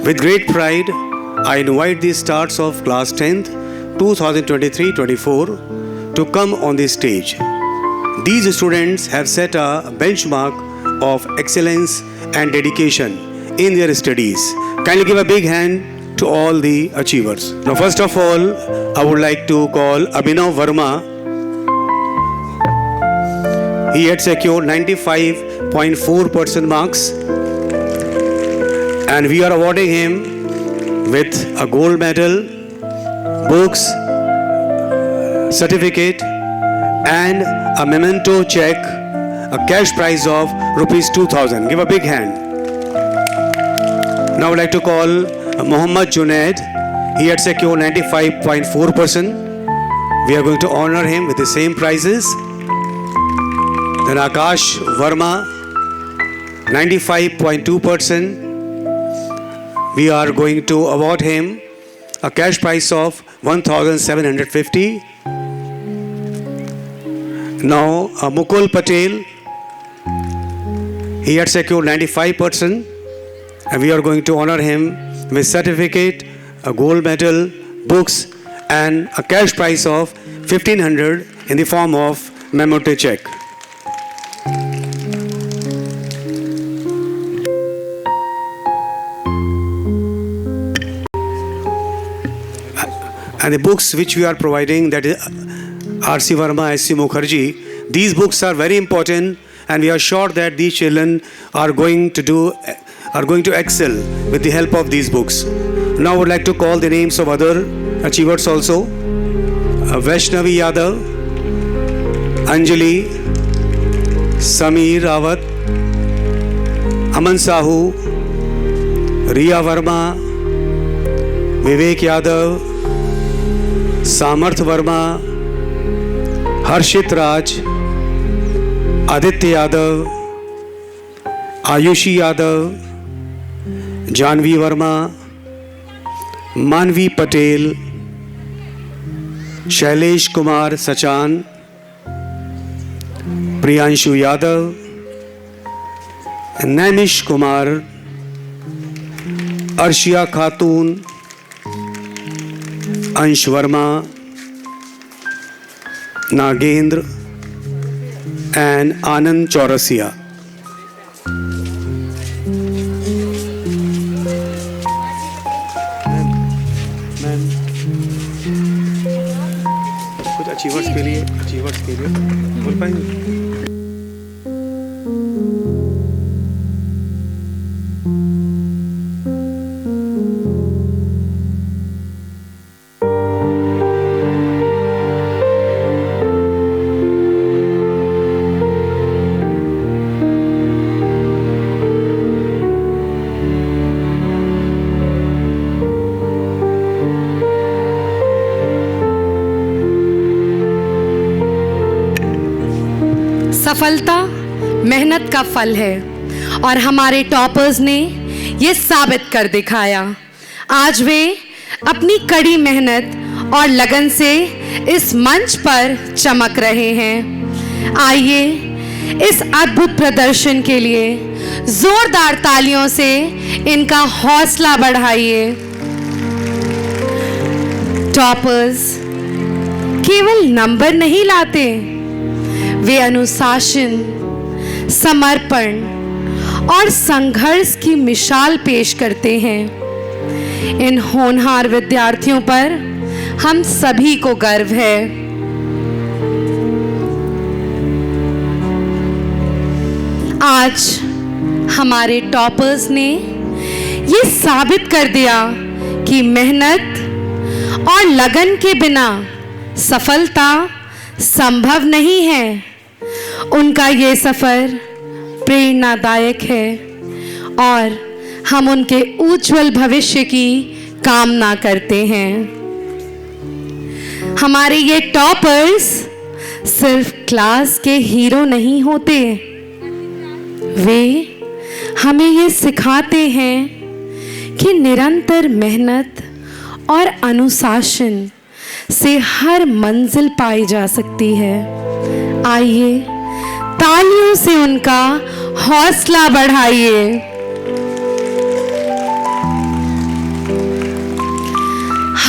With great pride, I invite the stars of class 10th 2023-24 to come on the stage. These students have set a benchmark of excellence and dedication in their studies. Kindly give a big hand to all the achievers. Now, first of all, I would like to call Abhinav Verma. He had secured 95.4% marks, and we are awarding him with a gold medal, books, certificate, and a memento check, a cash prize of rupees 2,000. Give a big hand. Now I would like to call Muhammad Junaid. He had secured 95.4%. We are going to honor him with the same prizes. Then Akash Verma, 95.2%. We are going to award him a cash prize of 1,750. Now Mukul Patel, he had secured 95%, and we are going to honor him with certificate, a gold medal, books, and a cash prize of 1,500 in the form of memento check. And the books which we are providing, that is R.C. Verma, S.C. Mukherjee, these books are very important, and we are sure that these children are going to excel with the help of these books. Now I would like to call the names of other achievers also. Vaishnavi Yadav, Anjali, Sameer Rawat, Aman Sahu, Riya Verma, Vivek Yadav, Samarth Verma, Harshit Raj, Aditya Yadav, Ayushi Yadav, Janvi Verma, Manvi Patel, Shailesh Kumar Sachan, Priyanshu Yadav, Naimish Kumar, Arshia Khatun, Ansh Verma, Nagendra, and Anand Chaurasia. कुछ achievers के लिए बोल पाएंगे? सफलता मेहनत का फल है, और हमारे टॉपर्स ने ये साबित कर दिखाया। आज वे अपनी कड़ी मेहनत और लगन से इस मंच पर चमक रहे हैं। आइए इस अद्भुत प्रदर्शन के लिए जोरदार तालियों से इनका हौसला बढ़ाइए। टॉपर्स केवल नंबर नहीं लाते, वे अनुशासन, समर्पण और संघर्ष की मिसाल पेश करते हैं। इन होनहार विद्यार्थियों पर हम सभी को गर्व है। आज हमारे टॉपर्स ने ये साबित कर दिया कि मेहनत और लगन के बिना सफलता संभव नहीं है। उनका ये सफ़र प्रेरणादायक है, और हम उनके उज्जवल भविष्य की कामना करते हैं। हमारे ये टॉपर्स सिर्फ क्लास के हीरो नहीं होते, वे हमें ये सिखाते हैं कि निरंतर मेहनत और अनुशासन से हर मंजिल पाई जा सकती है। आइए तालियों से उनका हौसला बढ़ाइए।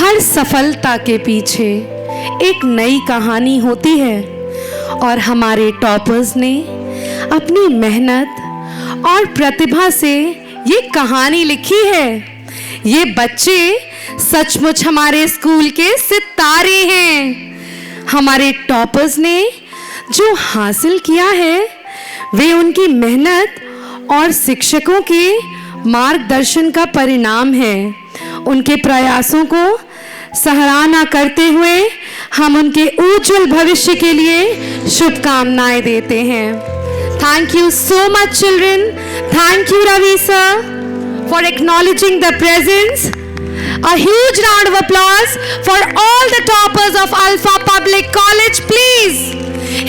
हर सफलता के पीछे एक नई कहानी होती है और हमारे टॉपर्स ने अपनी मेहनत और प्रतिभा से ये कहानी लिखी है। ये बच्चे सचमुच हमारे स्कूल के सितारे हैं। हमारे टॉपर्स ने जो हासिल किया है वे उनकी मेहनत और शिक्षकों के मार्गदर्शन का परिणाम है। उनके प्रयासों को सराहना करते हुए हम उनके उज्जवल भविष्य के लिए शुभकामनाएं देते हैं। Thank you so much, children. Thank you, Ravi sir, for acknowledging the presence. A huge round of applause for all the toppers of Alpha Public College, please.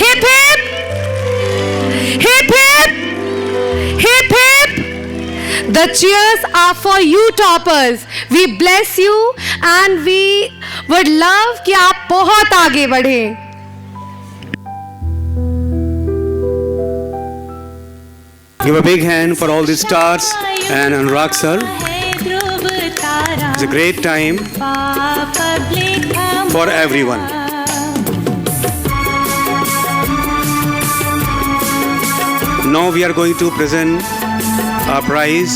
Hip hip, hip hip, hip hip. The cheers are for you, toppers. We bless you and we would love कि आप बहुत आगे बढ़ें. Give a big hand for all the stars and Anurag sir. It's a great time for everyone. Now we are going to present our prize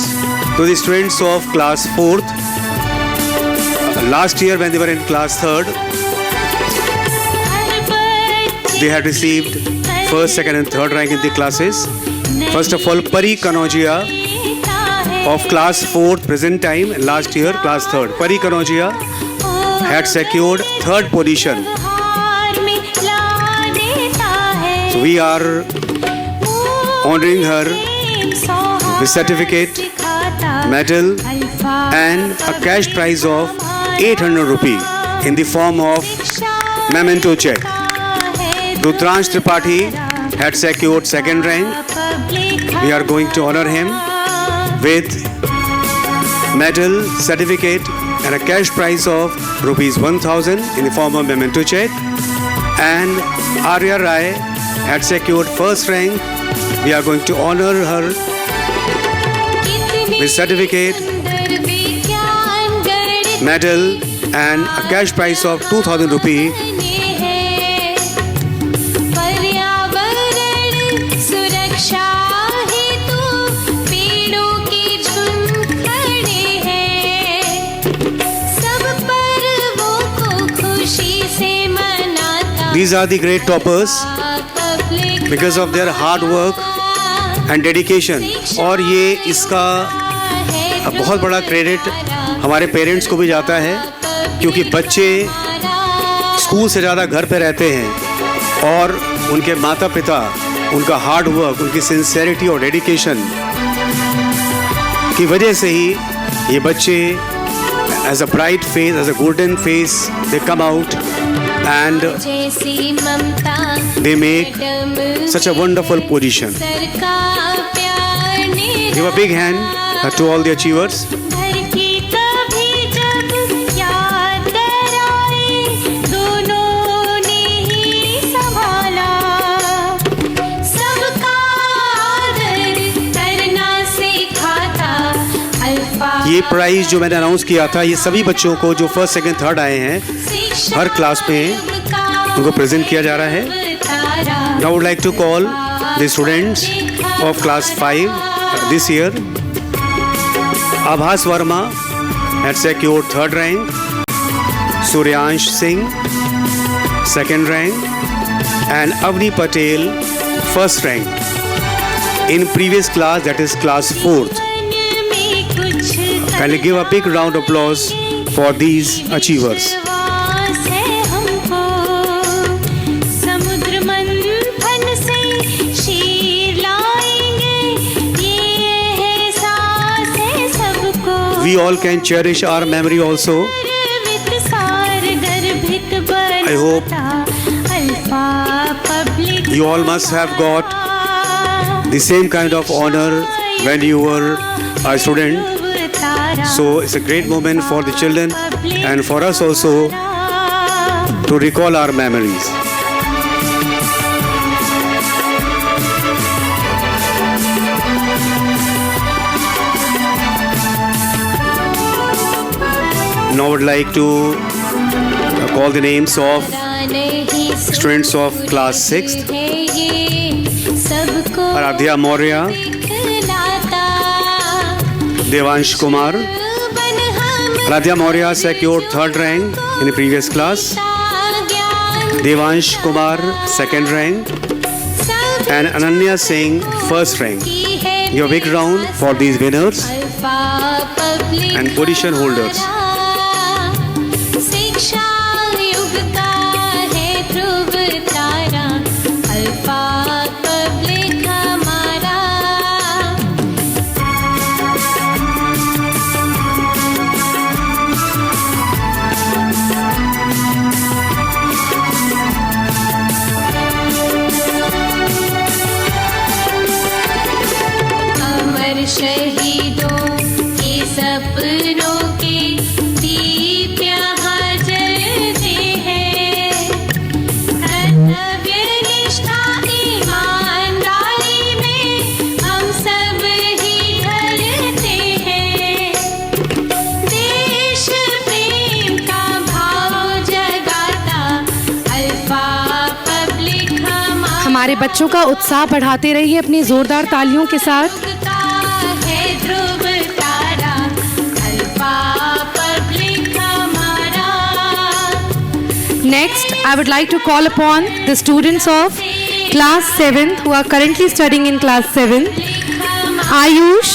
to the students of class 4th. Last year when they were in class 3rd, they had received 1st, 2nd and 3rd rank in the classes. First of all, Pari Kanojia of class 4th present time, last year class 3rd. Pari Kanojia had secured 3rd position. So we are honoring her with certificate, medal and a cash prize of 800 rupee in the form of memento check. Rudransh Tripathi had secured 2nd rank. We are going to honor him with medal, certificate and a cash prize of rupees 1000 in the form of memento check. And Arya Rai had secured 1st rank. We are going to honor her with certificate, medal and a cash prize of 2000 rupee. These are the great toppers because of their hard work and dedication. और ये इसका बहुत बड़ा credit हमारे parents को भी जाता है क्योंकि बच्चे स्कूल से ज़्यादा घर पे रहते हैं और उनके माता पिता उनका हार्ड वर्क, उनकी सिंसेरिटी और डेडिकेशन की वजह से ही ये बच्चे as a bright face, as a golden face they come out and they make such a wonderful position. Give a big hand to all the achievers. ये प्राइज जो मैंने अनाउंस किया था ये सभी बच्चों को जो 1st, 2nd, 3rd आए हैं हर क्लास में उनको प्रेजेंट किया जा रहा है. Now I would like to call the students of class 5 this year. Abhas Verma had secured 3rd rank. Suryansh Singh 2nd rank and Avni Patel 1st rank in previous class, that is class 4th. Kindly give a big round of applause for these achievers. We all can cherish our memory also. I hope you all must have got the same kind of honor when you were a student. So it's a great moment for the children and for us also to recall our memories. Now I would like to call the names of students of class 6th. Aradhya Maurya, Devansh Kumar. Aradhya Maurya secured 3rd rank in the previous class. Devansh Kumar 2nd rank. And Ananya Singh 1st rank. Give a big round for these winners and position holders. शहीदों के सपनों के दीप यहाँ जलते हैं। कर्तव्य निष्ठा ईमानदारी में हम सब ही ढलते हैं। देश प्रेम का भाव जगाता अल्फा पब्लिक हमारे बच्चों का उत्साह बढ़ाते रहिए अपनी जोरदार तालियों के साथ। Next, I would like to call upon the students of class 7th who are currently studying in class 7. Ayush,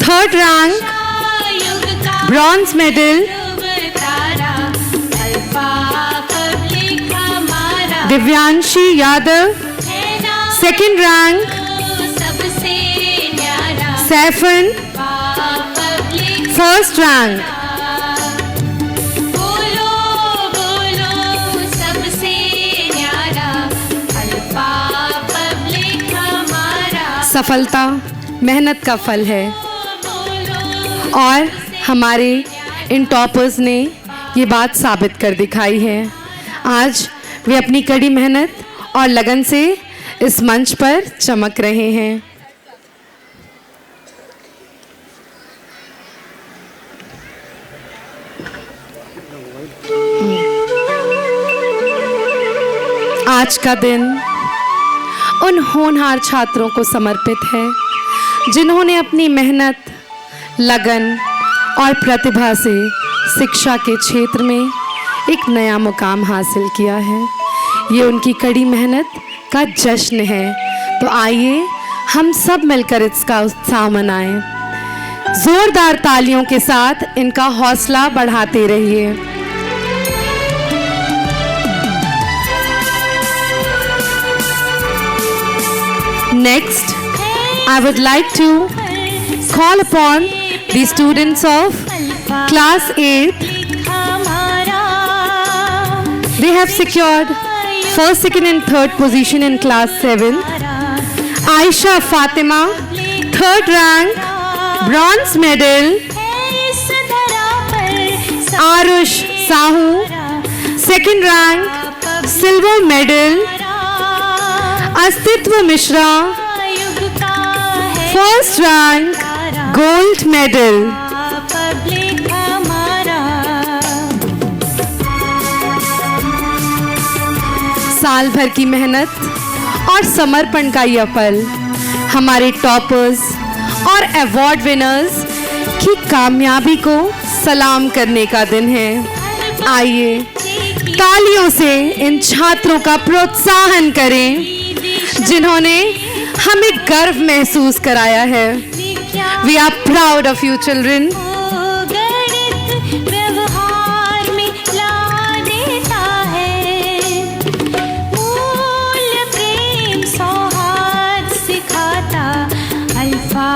3rd rank, bronze medal. Divyanshi Yadav, 2nd rank. Saifan, 1st rank. सफलता मेहनत का फल है और हमारे इन टॉपर्स ने ये बात साबित कर दिखाई है। आज वे अपनी कड़ी मेहनत और लगन से इस मंच पर चमक रहे हैं। आज का दिन उन होनहार छात्रों को समर्पित है जिन्होंने अपनी मेहनत, लगन और प्रतिभा से शिक्षा के क्षेत्र में एक नया मुकाम हासिल किया है। ये उनकी कड़ी मेहनत का जश्न है। तो आइए हम सब मिलकर इसका उत्साह मनाएं। जोरदार तालियों के साथ इनका हौसला बढ़ाते रहिए। Next, I would like to call upon the students of class 8th. They have secured 1st, 2nd and 3rd position in class 7th. Aisha Fatima, 3rd rank, bronze medal. Arush Sahu, 2nd rank, silver medal. अस्तित्व Mishra, 1st rank, gold medal. साल भर की मेहनत और समर्पण का यह पल हमारे टॉपर्स और अवार्ड विनर्स की कामयाबी को सलाम करने का दिन है। आइए तालियों से इन छात्रों का प्रोत्साहन करें जिन्होंने हमें गर्व महसूस कराया है। We are proud of you children. व्यवहार में ला देता है मूल प्रेम सौहार्द सिखाता अल्फा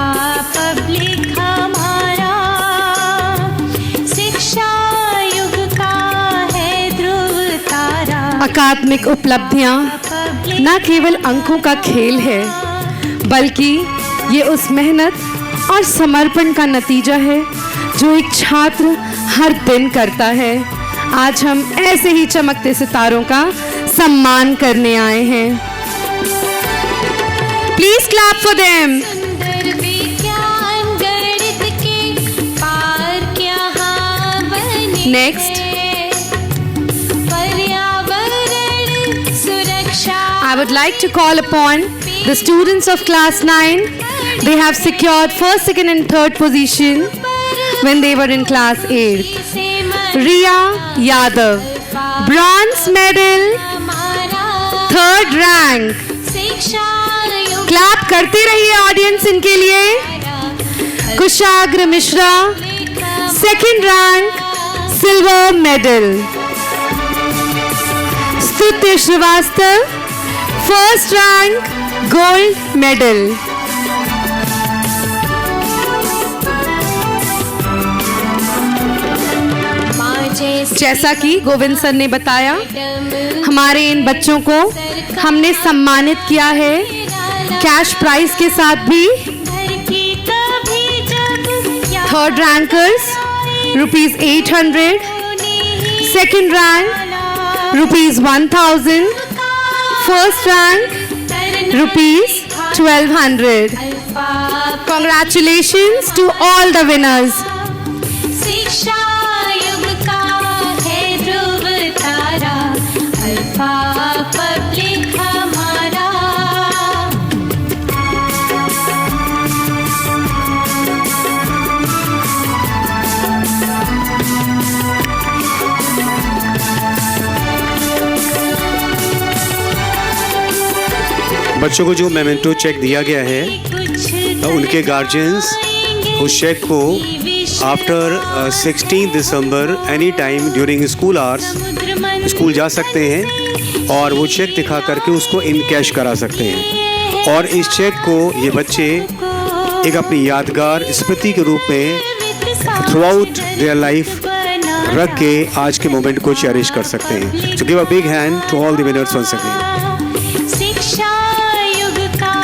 पब्लिक हमारा। शिक्षा युग का है ध्रुव तारा। अकादमिक उपलब्धियां न केवल अंकों का खेल है बल्कि ये उस मेहनत और समर्पण का नतीजा है जो एक छात्र हर दिन करता है। आज हम ऐसे ही चमकते सितारों का सम्मान करने आए हैं। Please clap for them. Next would like to call upon the students of class 9. They have secured first, second and third position when they were in class 8. Riya Yadav, bronze medal, third rank. Clap करते रहिए audience इनके लिए. Kushagra Mishra, second rank, silver medal. Stutya Srivastava, first rank, gold medal. जैसा कि Govind sir ने बताया, हमारे इन बच्चों को हमने सम्मानित किया है कैश प्राइज के साथ भी. Third rankers ₹800, second rank ₹1000, first rank ₹1200. Congratulations to all the winners. शिक्षा युग का है ध्रुव तारा, अल्फा पब्लिक हमारा. बच्चों को जो मेमेंटो चेक दिया गया है, उनके गार्जियंस उस चेक को after 16 December any time during school hours school जा सकते हैं और वो चेक दिखा करके उसको इन कैश करा सकते हैं. और इस चेक को ये बच्चे एक अपनी यादगार स्मृति के रूप में थ्रू आउट देयर लाइफ रख के आज के मोमेंट को चेरिश कर सकते हैं. So give a big hand to all the winners once again. शिक्षा युग का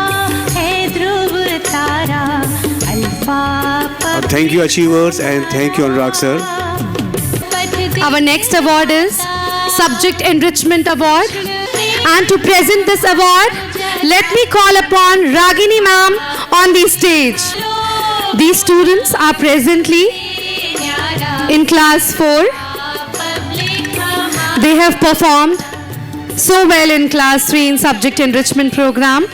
है ध्रुव तारा, Alpha Thank you achievers and thank you Anurag sir. Our next award is Subject Enrichment Award. And to present this award, let me call upon Ragini ma'am on the stage. These students are presently in class 4. They have performed so well in class 3 in Subject Enrichment Program.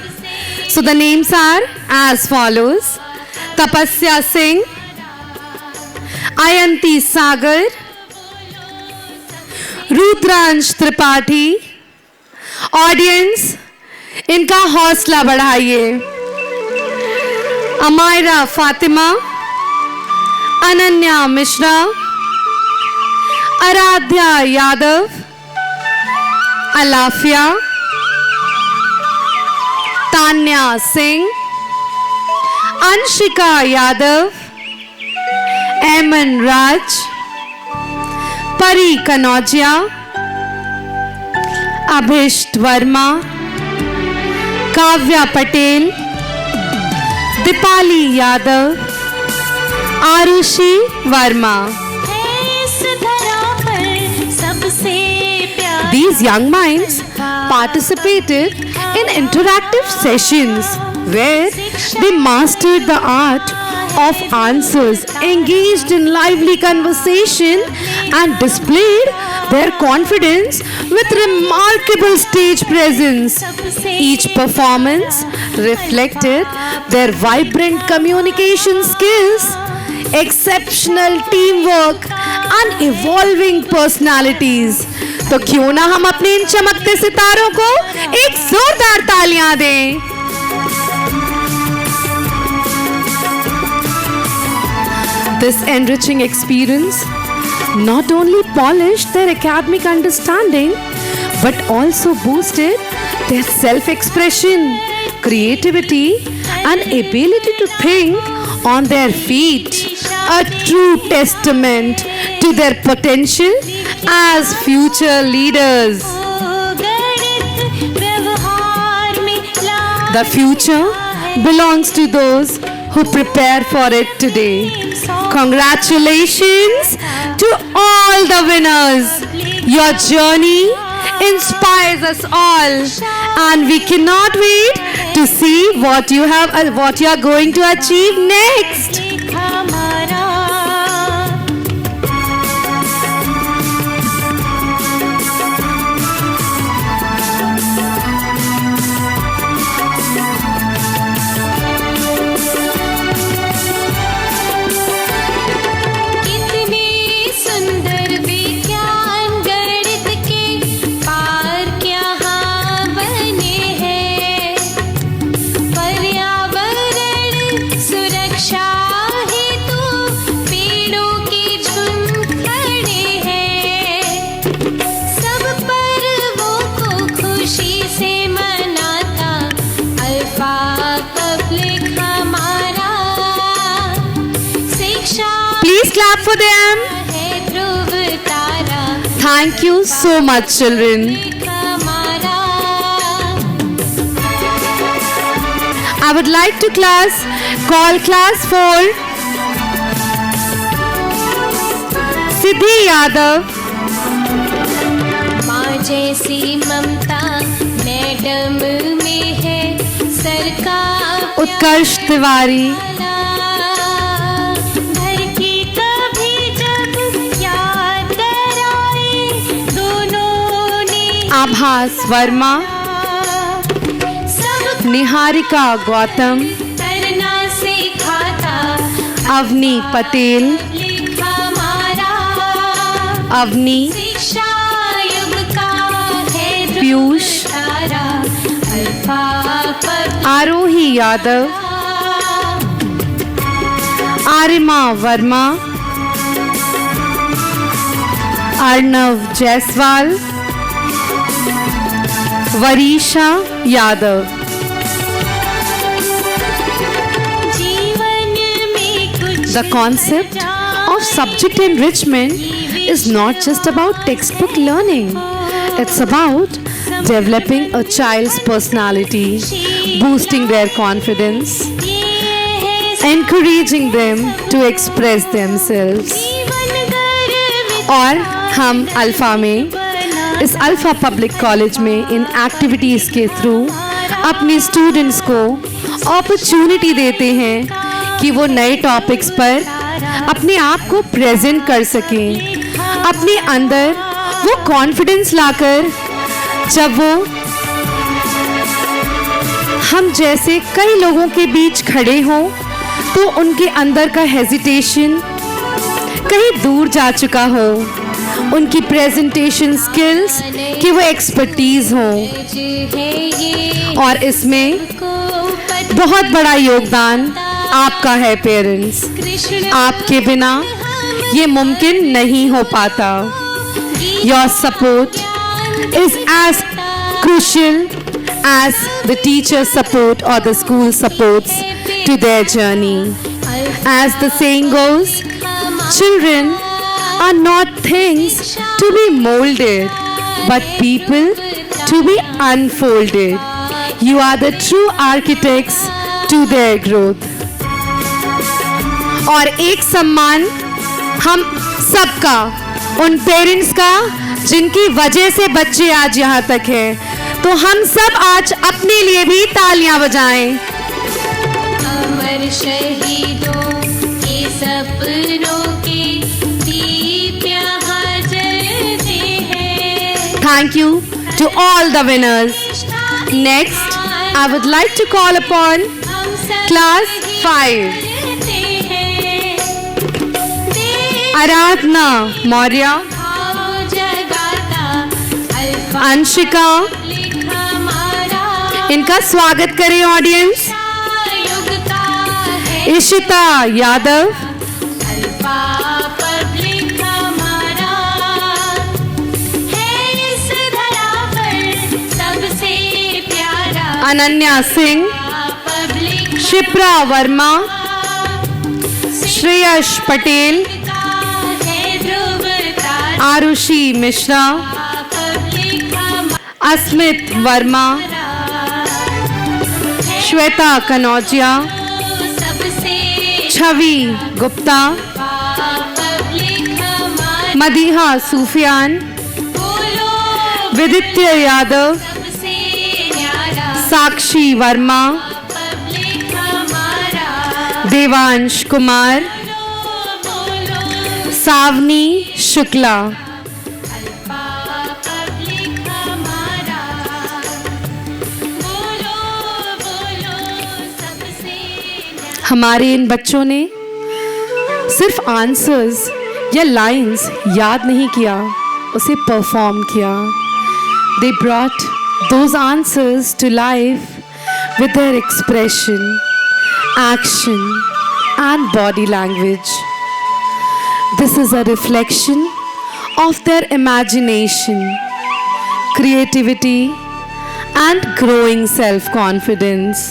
So the names are as follows: Tapasya Singh, Ayanti Sagar, Rudransh Tripathi. Audience, इनका हौसला बढ़ाइए. अमायरा फातिमा, अनन्या मिश्रा, आराध्या यादव, अलाफिया, तान्या सिंह, अंशिका यादव, एमन राज, परी कनौजिया, अभिष्ट वर्मा, काव्या पटेल, दीपाली यादव, आरुषि वर्मा. इस धरा पर सबसे प्यारा. These young minds participated in interactive sessions where they mastered the art of answers, engaged in lively conversation, and displayed their confidence with remarkable stage presence. Each performance reflected their vibrant communication skills, exceptional teamwork, and evolving personalities. तो क्यों ना हम अपने इन चमकते सितारों को एक जोरदार तालियां दें. This enriching experience not only polished their academic understanding but also boosted their self-expression, creativity, and ability to think on their feet. A true testament to their potential as future leaders. The future belongs to those who prepare for it today. Congratulations to all the winners. Your journey inspires us all, and we cannot wait to see what you are going to achieve next. Thank you so much, children. हमारा I would like to call class 4. सिद्धि यादव, माँ जैसी ममता madam में है सरकार उत्कर्ष तिवारी, घर की कभी जब याद आए दोनों ने आभास वर्मा, सब निहारिका गौतम, करना सिखाता अवनी पटेल, लिखा हमारा अवनी, शिक्षा युग का है पीयूष, तारा अल्फा पर आरोही यादव, आर्यमा वर्मा, अर्णव जायसवाल, वरीशा यादव। जीवन में कुछ The concept of subject enrichment is not just about textbook learning. It's about developing a child's personality, boosting their confidence, encouraging them to express themselves. और हम अल्फ़ा में, इस अल्फ़ा पब्लिक कॉलेज में इन एक्टिविटीज़ के थ्रू अपने students को opportunity देते हैं कि वो नए टॉपिक्स पर अपने आप को प्रेजेंट कर सकें, अपने अंदर वो कॉन्फिडेंस लाकर जब वो हम जैसे कई लोगों के बीच खड़े हों तो उनके अंदर का हेजिटेशन कहीं दूर जा चुका हो, उनकी प्रेजेंटेशन स्किल्स की वो एक्सपर्टीज़ हो। और इसमें बहुत बड़ा योगदान आपका है पेरेंट्स, आपके बिना ये मुमकिन नहीं हो पाता। Your support is as crucial as the teacher support और the school supports to their journey. As the saying goes, children are not things to be molded, but people to be unfolded. You are the true architects to their growth. और एक सम्मान हम सबका, उन parents का जिनकी वजह से बच्चे आज यहाँ तक हैं, तो हम सब आज अपने लिए भी तालियां बजाएं। अमर शहीदों के सपनों के दीप यहाँ जलते हैं। Thank you to all the winners. Next, I would like to call upon हम सब class 5. जलते हैं। देश आराधना मौर्य, भाव जगाता अल्फा अंशिका, लिखा हमारा इनका स्वागत करें ऑडियंस। युग का है इशिता यादव, अल्फा पब्लिक हमारा है इस धरा पर सबसे प्यारा अनन्या सिंह, पब्लिक शिप्रा वर्मा, श्रेयश पटेल, का है ध्रुव तारा आरुषि मिश्रा, पब्लिक अस्मित वर्मा, हमारा श्वेता कनौजिया, सबसे छवि गुप्ता, पब्लिक हमारा मदीहा सूफियान, बोलो विदित्य यादव, सबसे न्यारा साक्षी वर्मा, पब्लिक हमारा देवांश कुमार, बोलो सावनी शुक्ला। पब्लिक हमारा बोलो बोलो सबसे हमारे इन बच्चों ने सिर्फ आंसर्स या लाइंस याद नहीं किया, उसे परफॉर्म किया। They brought those answers to life with their expression, action and body language. This is a reflection of their imagination, creativity, and growing self-confidence.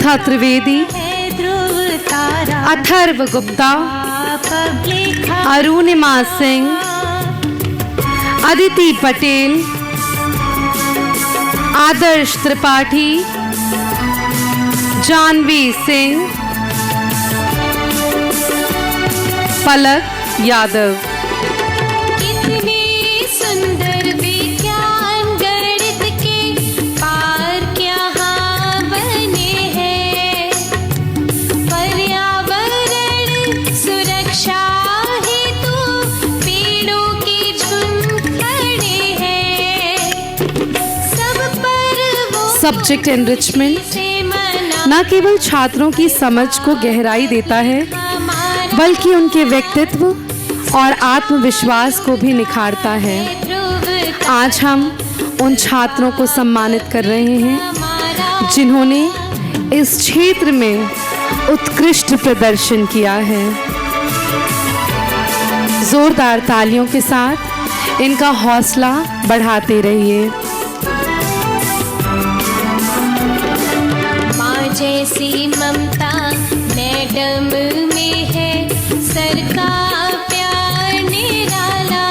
Samartha Trivedi, है ध्रुव तारा, अथर्व गुप्ता, आप लिखा अरुणिमा सिंह, अदिति पटेल, आदर्श त्रिपाठी, जानवी सिंह, पलक यादव। कितने सुंदर विज्ञान गणित के पार क्या हाँ बने हैं। पर्यावरण सुरक्षा हेतु पेड़ों के झुंड खड़े हैं। सब पर वो सब्जेक्ट एनरिचमेंट से मना न केवल छात्रों की समझ को गहराई देता है, हमारा बल्कि उनके व्यक्तित्व और आत्मविश्वास को भी निखारता है। ध्रुव आज हम उन छात्रों को सम्मानित कर रहे हैं हमारा जिन्होंने इस क्षेत्र में उत्कृष्ट प्रदर्शन किया है। जोरदार तालियों के साथ इनका हौसला बढ़ाते रहिए। माँ जैसी ममता मैडम में है, सर का प्यार निराला।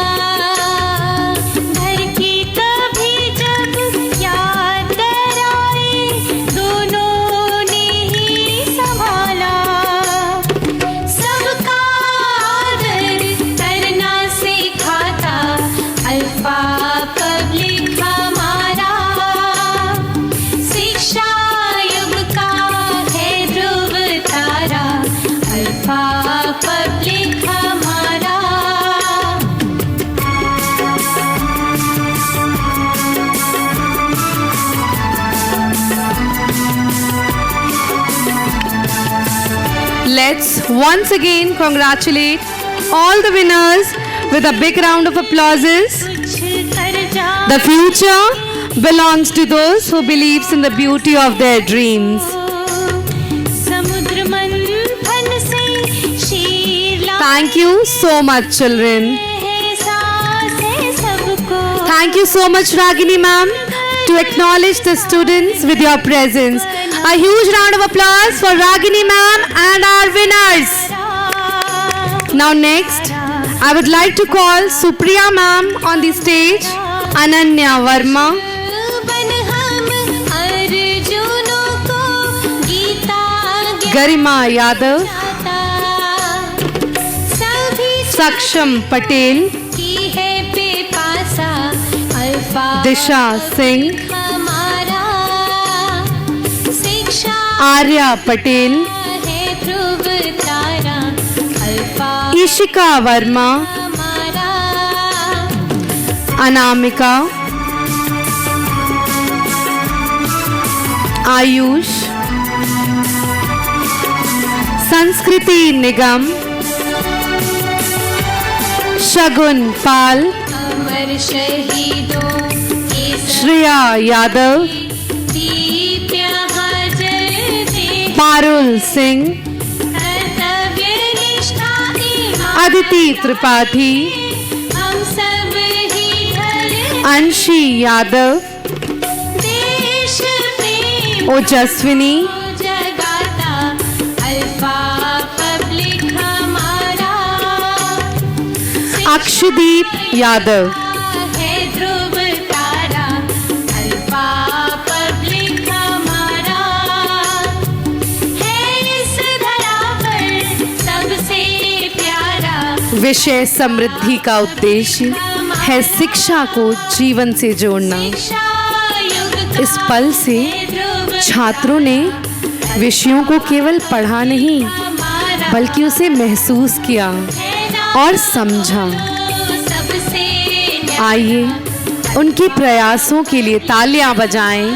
घर की कभी जब याद कराए, दोनों ने ही संभाला। सबका आदर करना सिखाता, अल्फा पब्लिक हमारा। शिक्षा युग का है ध्रुव तारा, अल्फा पब्लिक हमारा। Let's once again congratulate all the winners with a big round of applauses. कुछ कर जा The future belongs to those who believes in the beauty of their dreams. समुद्र मंथन से Sheila Thank you so much, children. एहसास है सबको। Thank you so much, Ragini ma'am, to acknowledge the students with your presence. A huge round of applause for Ragini ma'am and our winners. Now next, I would like to call Supriya ma'am on the stage, Ananya Verma, बन हम अर्जुनों को Gita Garima Yadav, ज्ञाता। सभी Saksham Patel, की है बेपासा, alpha Disha Singh, हमारा। शिक्षा Arya Patel, है ध्रुव तारा, अल्फा Ishika Verma, हमारा। Anamika, Ayush, Sanskriti Nigam, Shagun Pal, अमर शहीदों के Shreya Yadav, दीप यहाँ जलते, Parul Singh, कर्तव्य निष्ठा ईमान, Aditi Tripathi, हम सब ही ढल Anshi Yadav, देश प्रेम Ojaswini, जगाता, अल्फा पब्लिक हमारा। Akshdeep Yadav, है ध्रुव तारा, अल्फा पब्लिक हमारा। है इस धरा पर सबसे प्यारा, विषय समृद्धि का उद्देश्य है शिक्षा को जीवन से जोड़ना। शिक्षा युग का इस पल से है ध्रुव छात्रों ने विषयों को केवल पढ़ा नहीं, हमारा। बल्कि उसे महसूस किया है ना और समझा। सबसे आइए उनके प्रयासों के लिए तालियां बजाएं।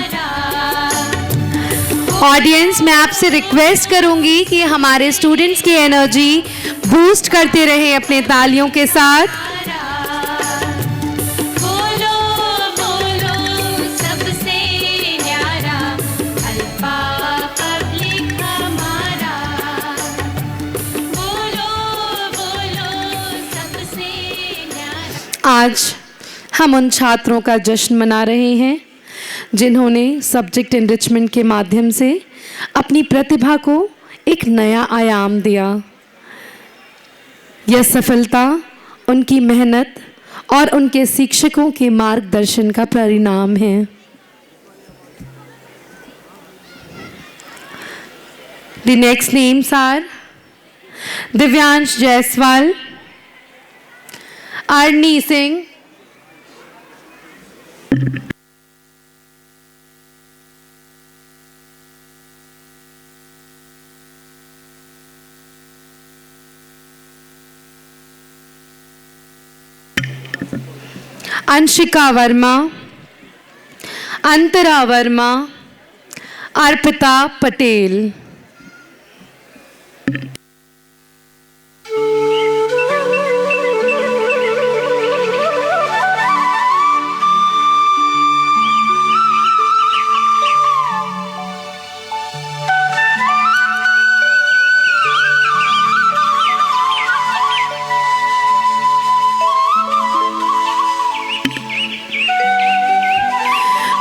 ऑडियंस, मैं आपसे रिक्वेस्ट करूंगी कि हमारे स्टूडेंट्स की एनर्जी बूस्ट करते रहे अपने तालियों के साथ। बोलो बोलो सबसे न्यारा, अल्फा पब्लिक हमारा। बोलो बोलो सबसे न्यारा। आज हम उन छात्रों का जश्न मना रहे हैं जिन्होंने सब्जेक्ट एनरिचमेंट के माध्यम से अपनी प्रतिभा को एक नया आयाम दिया। यह सफलता उनकी मेहनत और उनके शिक्षकों के मार्गदर्शन का परिणाम है। The next names are Divyansh Jaiswal, Arni Singh, Anshika Verma, अंतरा वर्मा, अर्पिता पटेल।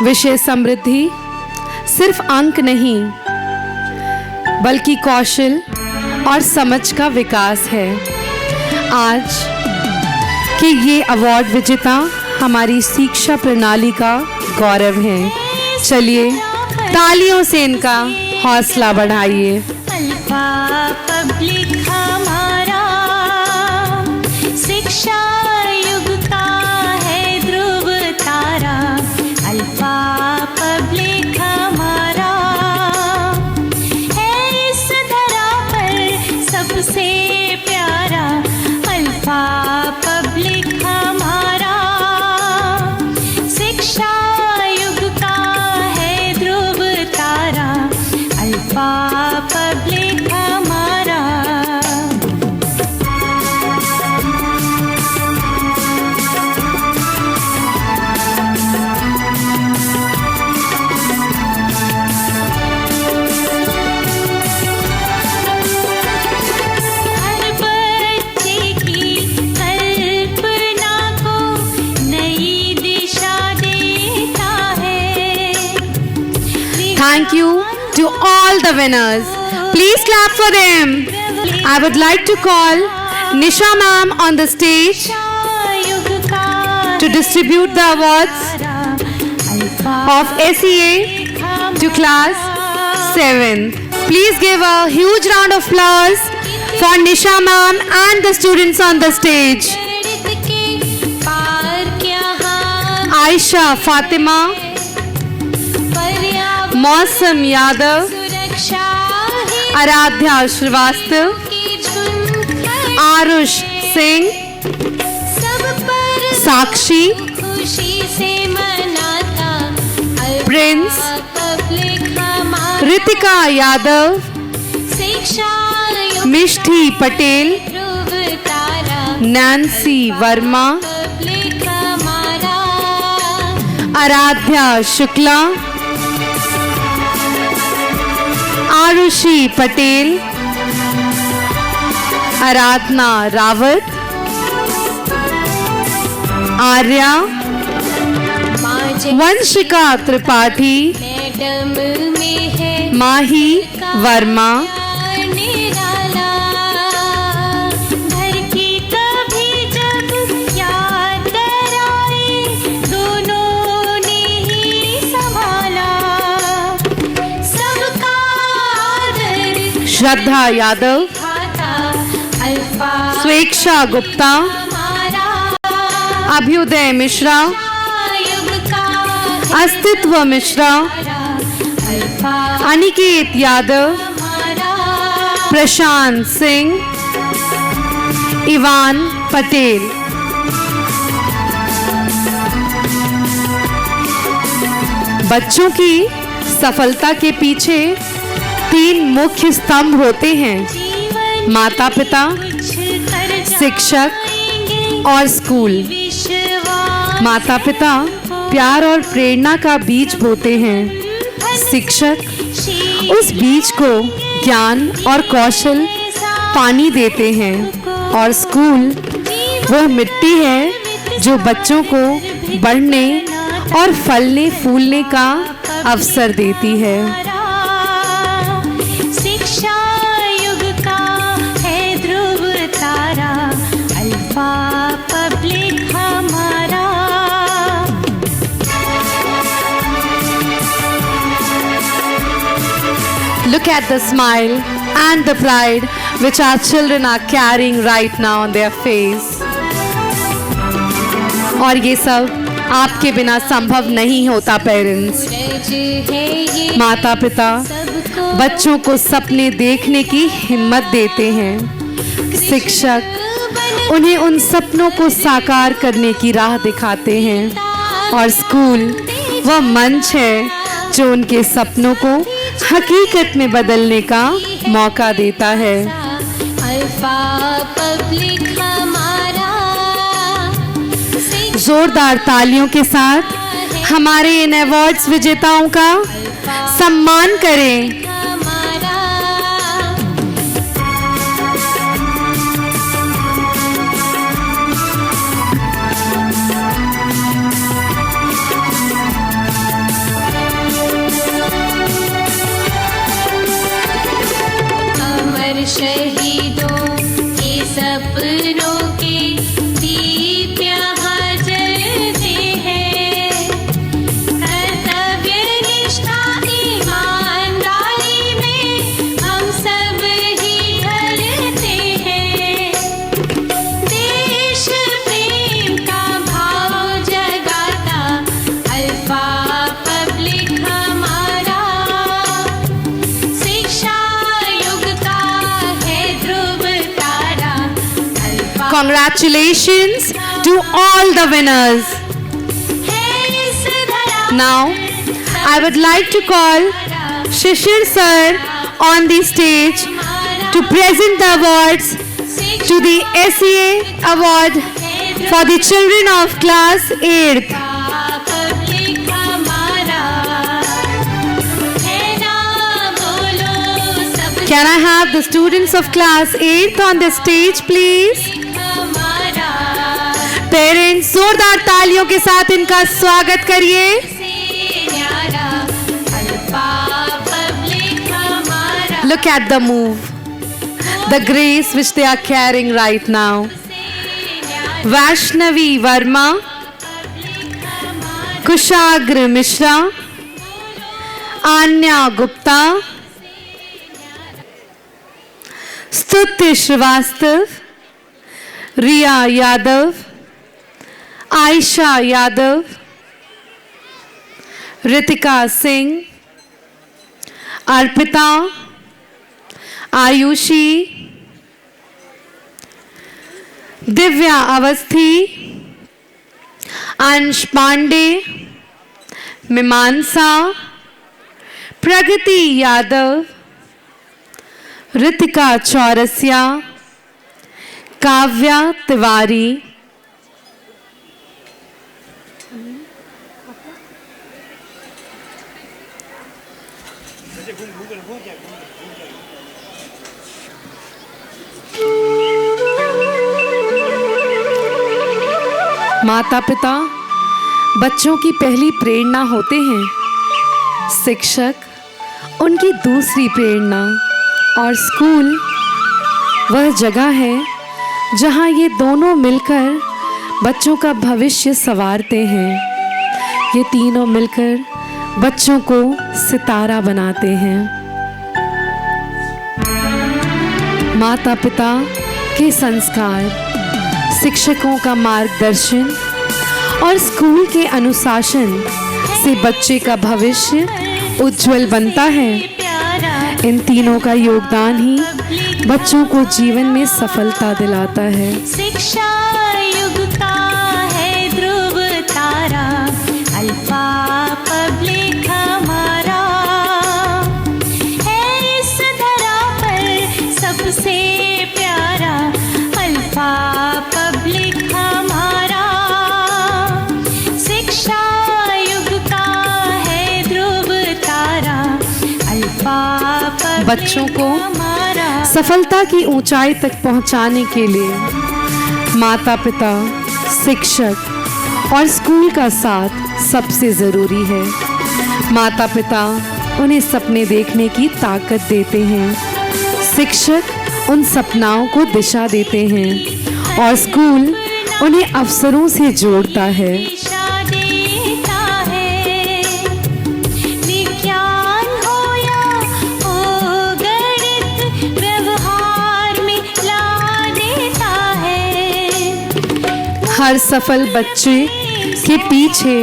विषय समृद्धि सिर्फ अंक नहीं बल्कि कौशल और समझ का विकास है। आज के ये अवार्ड विजेता हमारी शिक्षा प्रणाली का गौरव हैं। चलिए तालियों से इनका हौसला बढ़ाइए। अल्फा पब्लिक हमारा शिक्षा युग का है ध्रुव तारा। अल्फा पब्लिक हमारा है इस धरा पर सबसे प्यारा। अल्फा पब्लिक हमारा शिक्षा युग का है ध्रुव तारा। अल्फा पब्लिक हमारा। हर बच्चे की कल्पना को नई दिशा देता है। Thank you to all the winners. Please clap for them. I would like to call Nisha ma'am on the stage to distribute the awards of SEA to class 7. Please give a huge round of applause for Nisha ma'am and the students on the stage. Aisha Fatima, मौसम यादव, आराध्या श्रीवास्तव, आरुष सिंह, साक्षी, Prince, Ritika Yadav, Mishti Patel, Nancy Verma, Aaradhya Shukla, Arushi Patel, आराधना रावत, आर्या, वंशिका त्रिपाठी, माही वर्मा, घर की कभी जब याद आए दोनों ने ही संभाला। सबका आदर श्रद्धा यादव, अल्फा स्वेक्षा गुप्ता, अभ्युदय मिश्रा, युग का अस्तित्व मिश्रा, अल्फा अनिकेत यादव, प्रशांत सिंह, इवान पटेल। बच्चों की सफलता के पीछे 3 मुख्य स्तंभ होते हैं: माता पिता, शिक्षक और स्कूल। माता पिता प्यार और प्रेरणा का बीज बोते हैं। शिक्षक उस बीज को ज्ञान और कौशल पानी देते हैं और स्कूल वह मिट्टी है जो बच्चों को बढ़ने और फलने फूलने का अवसर देती है। Look at the smile and the pride which our children are carrying right now on their face. और ये सब आपके बिना संभव नहीं होता पेरेंट्स। माता पिता बच्चों को सपने देखने की हिम्मत देते हैं। शिक्षक उन्हें उन सपनों को साकार करने की राह दिखाते हैं और स्कूल वह मंच है जो उनके सपनों को हकीकत में बदलने का मौका देता है। अल्फा पब्लिक हमारा, जोरदार तालियों के साथ हमारे इन अवार्ड्स विजेताओं का सम्मान करें। अमर शहीदों के सपनों के दीप यहाँ जलते हैं। कर्तव्य निष्ठा ईमानदारी में हम सब ही ढलते हैं। देश प्रेम का भाव जगाता अल्फा पब्लिक हमारा, शिक्षा युग का है ध्रुव तारा Alpha Congratulations to all the winners. है इस धरा Now, I would like to call Shishir sir on the stage to present the awards to the SEA award for the children of class 8th. Public हमारा है ना, बोलो सब Can I have the students of class 8th on the stage please? हमारा parents जोरदार तालियों के साथ इनका स्वागत करिए। से न्यारा अल्फा पब्लिक हमारा Look at the move, the grace which they are carrying right now. Vaishnavi Verma, Kushagra Mishra, Anya Gupta, Stuti Srivastav, Riya Yadav, Aisha Yadav, Ritika Singh, Arpita, Ayushi, Divya Avasthi, Ansh Pandey, Mimansa, Pragati Yadav, Ritika Chaurasya, Kavya Tiwari, माता पिता बच्चों की पहली प्रेरणा होते हैं, शिक्षक उनकी दूसरी प्रेरणा और स्कूल वह जगह है जहां ये दोनों मिलकर बच्चों का भविष्य संवारते हैं। ये तीनों मिलकर बच्चों को सितारा बनाते हैं। माता पिता के संस्कार, शिक्षकों का मार्गदर्शन और स्कूल के अनुशासन से बच्चे का भविष्य उज्जवल बनता है। इन तीनों का योगदान ही बच्चों को जीवन में सफलता दिलाता है। शिक्षा युग का है ध्रुव तारा अल्फा पब्लिक हमारा, है इस धरा पर सबसे प्यारा अल्फा पब्लिक हमारा। शिक्षा युग का है ध्रुव तारा अल्फा पब्लिक बच्चों को हमारा। सफलता की ऊंचाई तक पहुंचाने के लिए माता पिता, शिक्षक और स्कूल का साथ सबसे ज़रूरी है। माता पिता उन्हें सपने देखने की ताकत देते हैं, शिक्षक उन सपनाओं को दिशा देते हैं और स्कूल उन्हें अवसरों से जोड़ता है। दिशा देता है, विज्ञान हो या हर सफल बच्चे के पीछे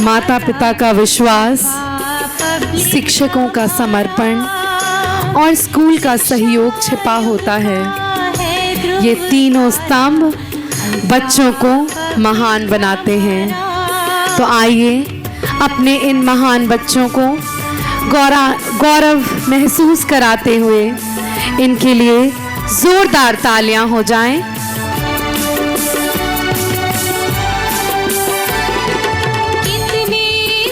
माता पिता का विश्वास, शिक्षकों का समर्पण और स्कूल का सहयोग छिपा होता है। ये तीनों स्तंभ बच्चों को महान बनाते हैं। तो आइए अपने इन महान बच्चों को गौरव महसूस कराते हुए इनके लिए जोरदार तालियां हो जाएं। कितने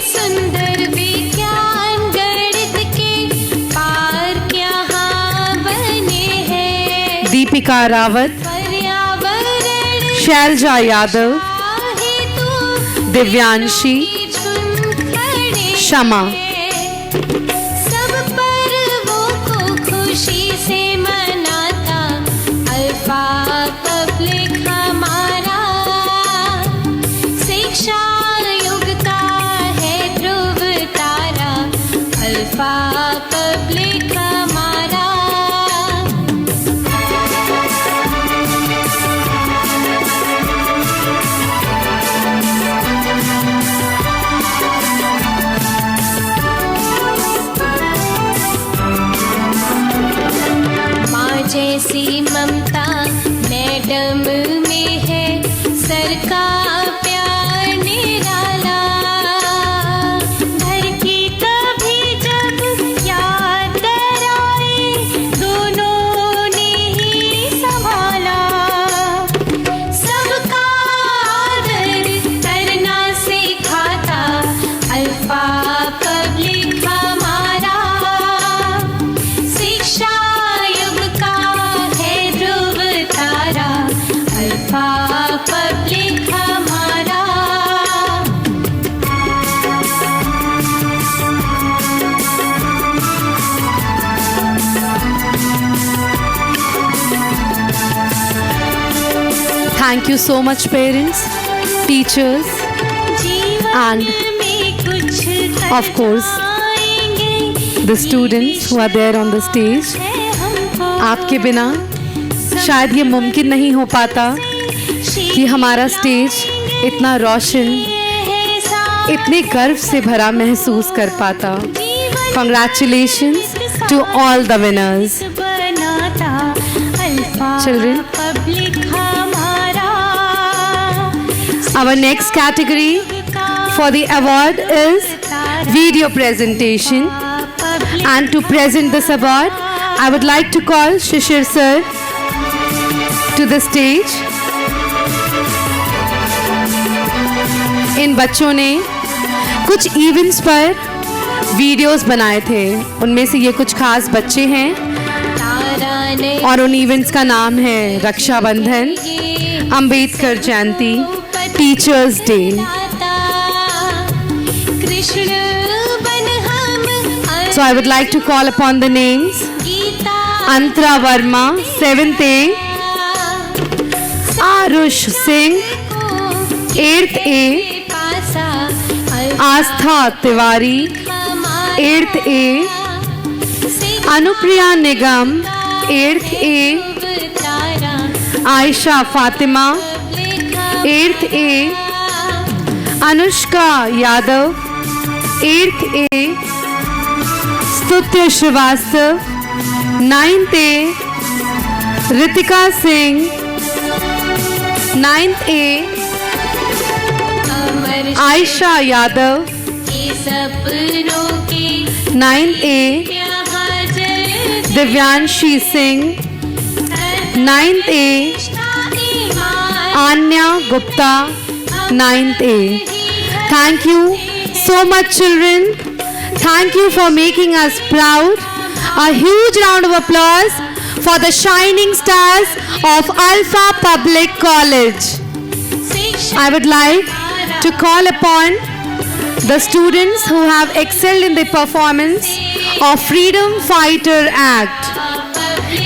सुंदर विज्ञान गणित के पार्क यहाँ बने हैं। दीपिका रावत, पर्यावरण शैलजा यादव, हेतु दिव्यांशी, शमा। सब पर्वों को खुशी से मनाता अल्फा पब्लिक हमारा। शिक्षा युग का है ध्रुव तारा अल्फा पब्लिक हमारा। माँ जैसी ममता मैडम में है, सर का प्यार निराला। घर की कभी जब याद कराए, दोनों ने ही संभाला। सबका आदर करना सिखाता अल्फा पब्लिक हमारा। शिक्षा युग का है ध्रुव तारा अल्फा पब्लिक हमारा। Thank you so much, parents, teachers, जीवन में कुछ of course, the students who are there on the stage. आपके बिना शायद ये मुमकिन नहीं हो पाता कि हमारा स्टेज इतना रोशन, इतने गर्व से भरा महसूस कर पाता। Congratulations to all the winners. Children, our next category for the award is video presentation, and to present this award I would like to call Shishir sir to the stage. इन बच्चों ने कुछ इवेंट्स पर videos बनाए थे, उनमें से ये कुछ खास बच्चे हैं और उन इवेंट्स का नाम है Rakshabandhan, Ambedkar Jayanti, teachers day. So I would like to call upon the names: Antara Verma, 7th A; Arush Singh, 8th A; Astha Tiwari, 8th A; Anupriya Nigam, 8th A; Aisha Fatima, 8th A; Anushka Yadav, 8th A; स्तुत्य Srivastava, 9th A; Ritika Singh, 9th A; Ayesha Yadav, 9th A; Divyanshi Singh, 9th A; Anya Gupta, 9th A. Thank you so much, children. Thank you for making us proud. A huge round of applause for the shining stars of Alpha Public College. I would like to call upon the students who have excelled in the performance of Freedom Fighter Act.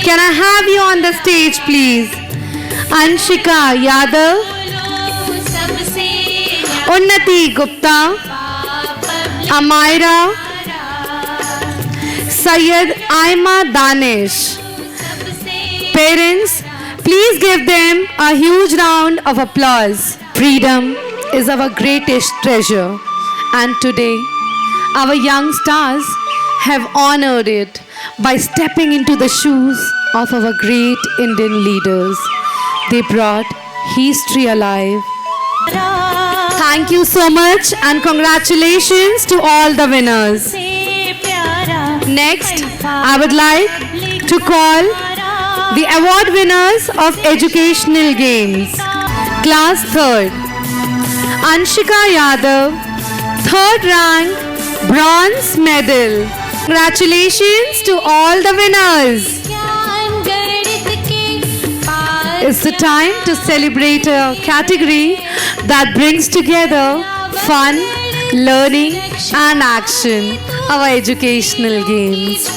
Can I have you on the stage, please? Anshika Yadav, Unnati Gupta, Amaira, Syed Aima Danish. Parents, please give them a huge round of applause. Freedom is our greatest treasure, and today our young stars have honored it by stepping into the shoes of our great Indian leaders. They brought history alive. Thank you so much and congratulations to all the winners. Next, I would like to call the award winners of educational games. Class 3rd, Anshika Yadav, 3rd rank, bronze medal. Congratulations to all the winners. It's the time to celebrate a category that brings together fun, learning and action, our educational games.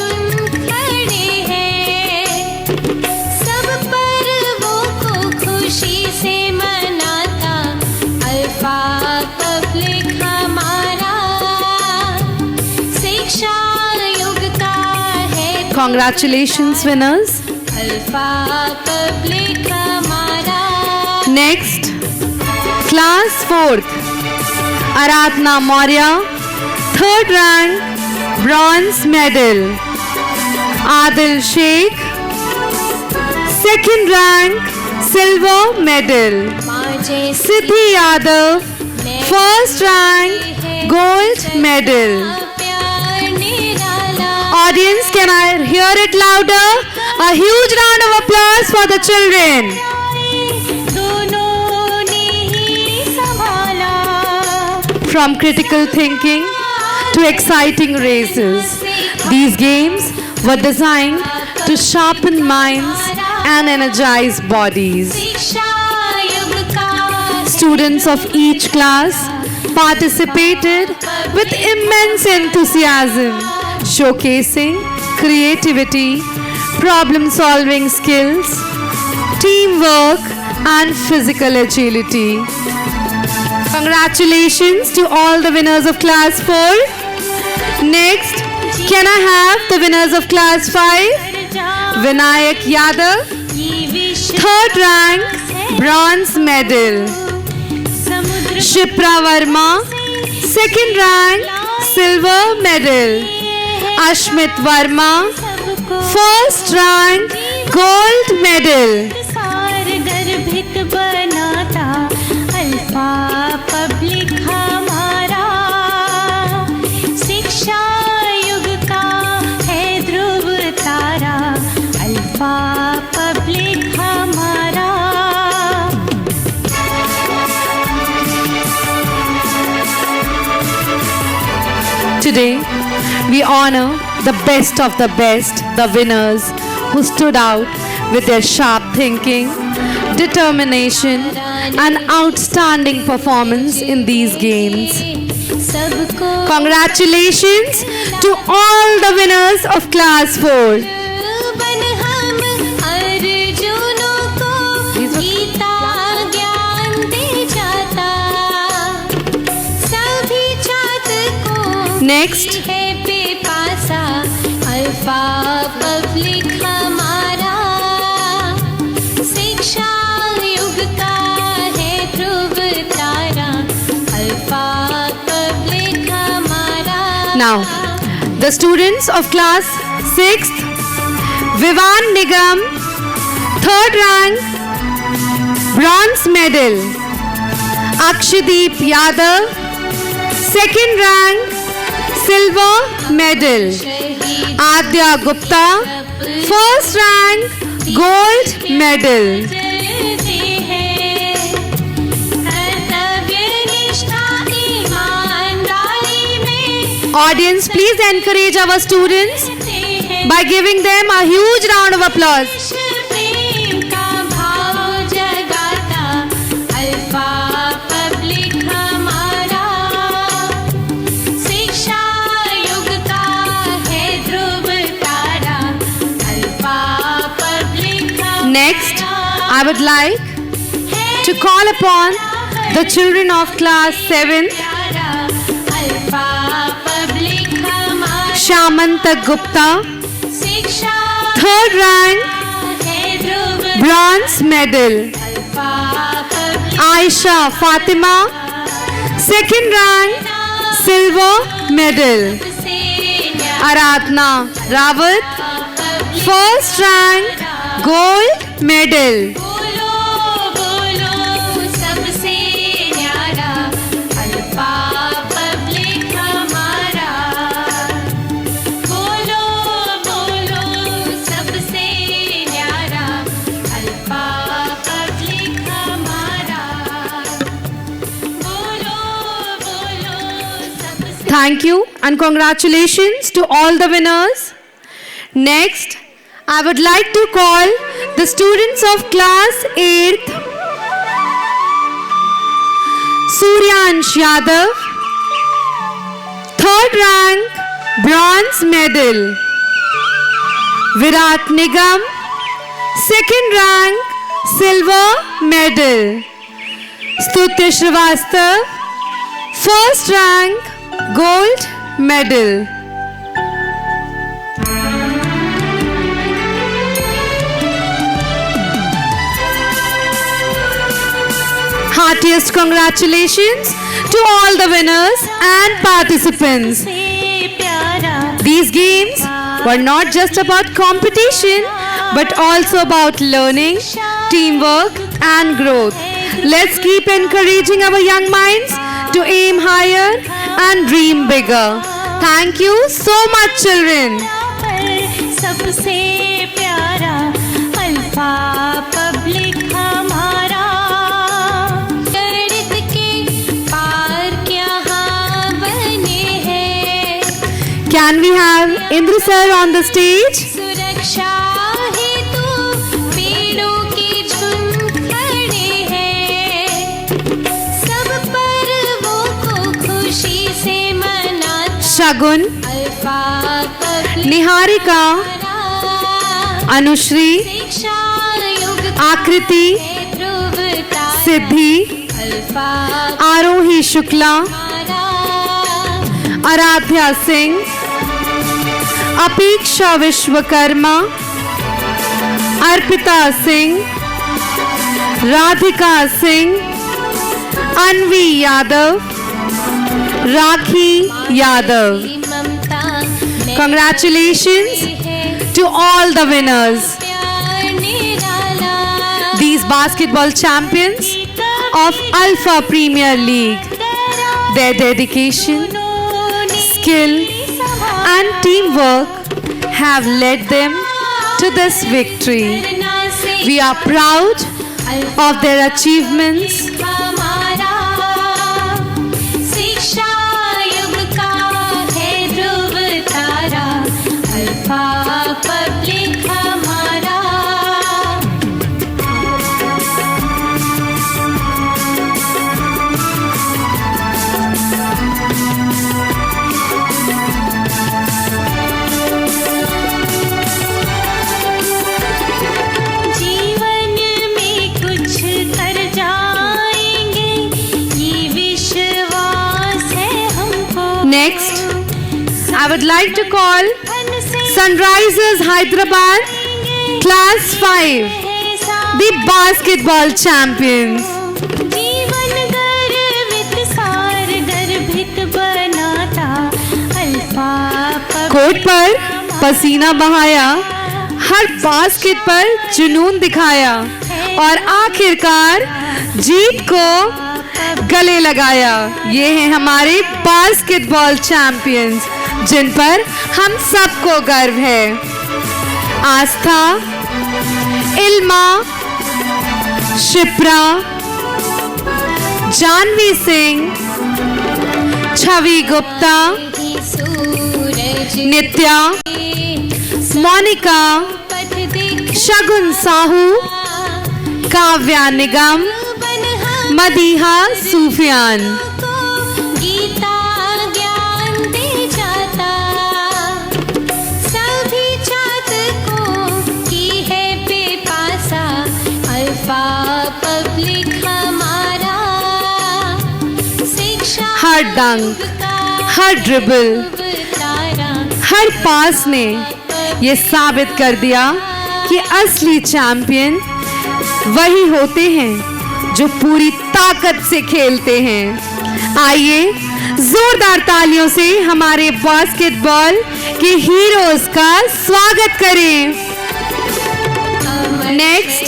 Congratulations winners. Next, class 4th, Aradhna Maurya, 3rd rank, bronze medal. Adil Sheikh, 2nd rank, silver medal. Siddhi Yadav, 1st rank, gold medal. Audience, can I hear it louder? A huge round of applause for the children. From critical thinking to exciting races, these games were designed to sharpen minds and energize bodies. Students of each class participated with immense enthusiasm, showcasing creativity, problem-solving skills, teamwork, and physical agility. Congratulations to all the winners of Class 4. Next, can I have the winners of Class 5? Vinayak Yadav, 3rd rank, bronze medal. Shipra Verma, 2nd rank, silver medal. Ashmit Verma, 1st rank, gold medal. Today, we honor the best of the best, the winners who stood out with their sharp thinking, determination, and outstanding performance in these games. Congratulations to all the winners of Class 4. Next, now, the students of class 6th, Vivan Nigam, 3rd rank, bronze medal. Akshadeep Yadav, 2nd rank, silver medal. Adya Gupta, 1st rank, gold medal. Audience, please encourage our students by giving them a huge round of applause. Next, I would like to call upon the children of class 7th, Shamanta Gupta, 3rd rank, bronze medal. Aisha Fatima, second rank, silver medal. Aradhna Rawat, first rank, gold medal. बोलो बोलो सबसे न्यारा Alpha public हमारा। बोलो बोलो सबसे न्यारा Alpha public हमारा। बोलो बोलो सबसे। Thank you and congratulations to all the winners. Next, I would like to call the students of class 8th, Suryansh Yadav, third rank, bronze medal. Virat Nigam, second rank, silver medal. Stutya Srivastav, first rank, gold medal. Heartiest congratulations to all the winners and participants. These games were not just about competition but also about learning, teamwork and growth. Let's keep encouraging our young minds to aim higher and dream bigger. Thank you so much, children. सबसे प्यारा alpha public हमारा। गणित के पार क्या बने हैं। Can we have Indra sir on the stage? सुरक्षा हेतु पेड़ों के झुंड खड़े हैं। सब पर्वों को खुशी से मनाते Shagun, Alpha public Niharika, Anushree, शिक्षा युग आकृति, ध्रुवता सिद्धि, अल्फा आरोही शुक्ला, हमारा। आराध्या सिंह, अपेक्षा विश्वकर्मा, अर्पिता सिंह, राधिका सिंह, अन्वी यादव, राखी यादव. ममता Congratulations to all the winners. प्यार निराला These basketball champions of Alpha Premier League. Their dedication, skill and teamwork have led them to this victory. We are proud of their achievements. हमारा शिक्षा युग का है ध्रुव तारा अल्फा पब्लिक हमारा। जीवन में कुछ कर जाएंगे ये विश्वास है हमको। Next, I would like to call मन से Sunrisers Hyderabad Class 5, the basketball champions. जीवन गर्वित सार गर्भित बनाता अल्फा कोर्ट पर पसीना बहाया, हर बास्केट पर जुनून दिखाया और आखिरकार जीत को गले लगाया। ये हैं हमारे बास्केटबॉल चैंपियंस जिन पर हम सबको गर्व है। आस्था, इल्मा, शिप्रा, जानवी सिंह, छवि गुप्ता, सूरज नित्या, मोनिका, पथ दिख शगुन साहू, काव्या निगम, मदीहा सूफियान। को गीता ज्ञान दे जाता सभी छात्रों की है बेपासा अल्फा पब्लिक हमारा। शिक्षा हर डंक, हर ड्रिबल, तारा हर पास ने ये साबित कर दिया कि असली चैंपियन वही होते हैं जो पूरी ताकत से खेलते हैं। आइए जोरदार तालियों से हमारे बास्केटबॉल के हीरोज का स्वागत करें। Next,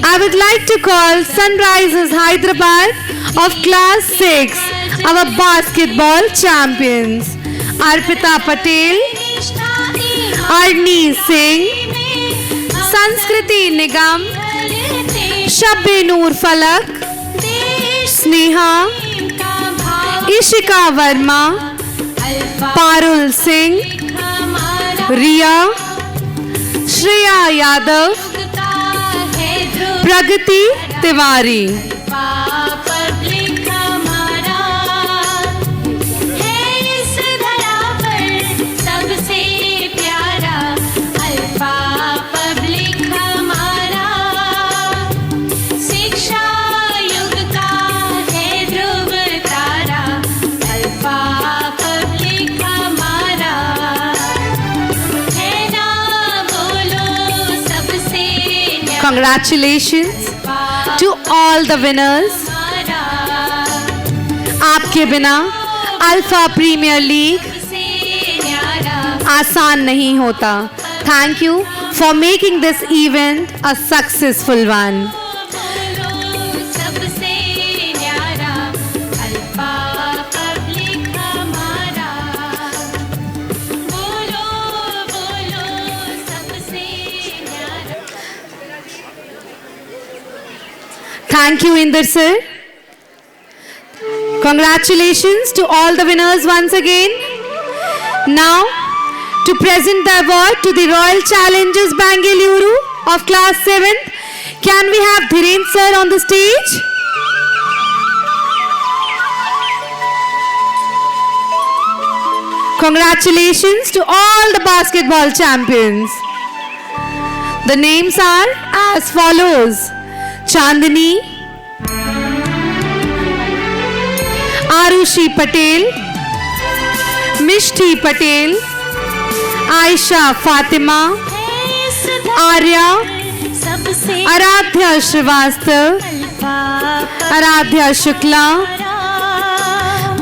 I would like to call Sunrisers Hyderabad of Class 6, our basketball champions. Arpita Patel, Arni Singh, Sanskriti Nigam, Shabbe Noor Falak, Sneha, Ishika Verma, Parul Singh, Riya, Shreya Yadav, Pragati Tiwari. Public हमारा है इस धरा पर सबसे प्यारा, alpha public हमारा शिक्षा युग का है ध्रुव तारा, अल्फा पब्लिक हमारा है ना बोलो सबसे Congratulations to all the winners. आपके बिना अल्फा प्रीमियर लीग आसान नहीं होता। Thank you for making this event a successful one. सबसे न्यारा अल्फा पब्लिक हमारा, बोलो बोलो सबसे न्यारा। Thank you, Inder sir. Congratulations to all the winners once again. Now, to present the award to the Royal Challengers Bangalore of Class 7th, can we have Dhiren sir on the stage? Congratulations to all the basketball champions. The names are as follows: Chandni, Arushi Patel, Mishti Patel, Aisha Fatima, Arya, सबसे Aradhya Shrivastava, Aradhya Shukla,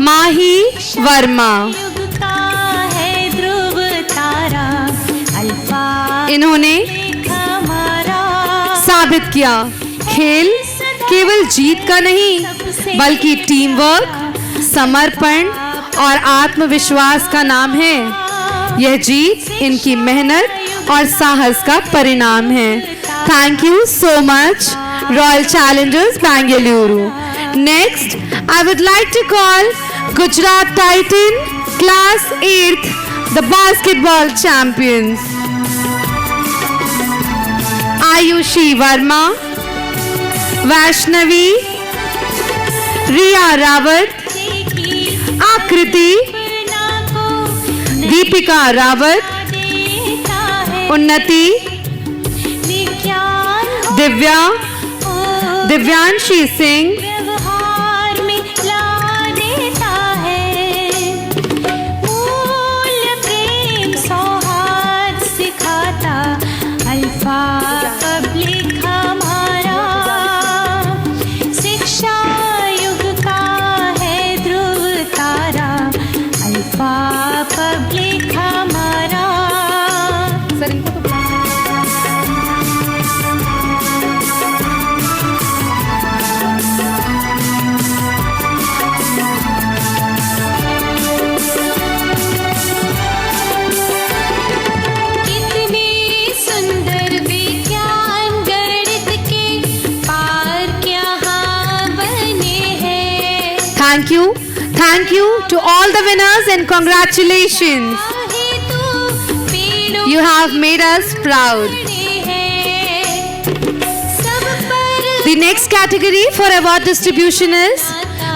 Mahi Verma। युग का है ध्रुव तारा, alpha इन्होंने हमारा साबित किया खेल केवल जीत का नहीं बल्कि टीम वर्क, समर्पण और आत्मविश्वास का नाम है। यह जीत इनकी मेहनत और साहस का परिणाम है। Thank you so much Royal Challengers Bengaluru. Next, I would like to call Gujarat Titan class 8th the basketball champions. Ayushi Verma, Vaishnavi, Riya Rawat, Aakriti, Deepika Rawat, उन्नति, दिव्या, दिव्यांशी सिंह, व्यवहार में ला देता है, मूल्य प्रेम सौहार्द सिखाता, अल्फा पब्लिक हमारा शिक्षा युग का है ध्रुव तारा, अल्फा पब्लिक हमारा। कितने सुंदर विज्ञान गणित के पार्क यहाँ बने हैं। Thank you to all the winners and congratulations. चाहे तो पेड़ों You have made us proud. सब पर The next category for award distribution is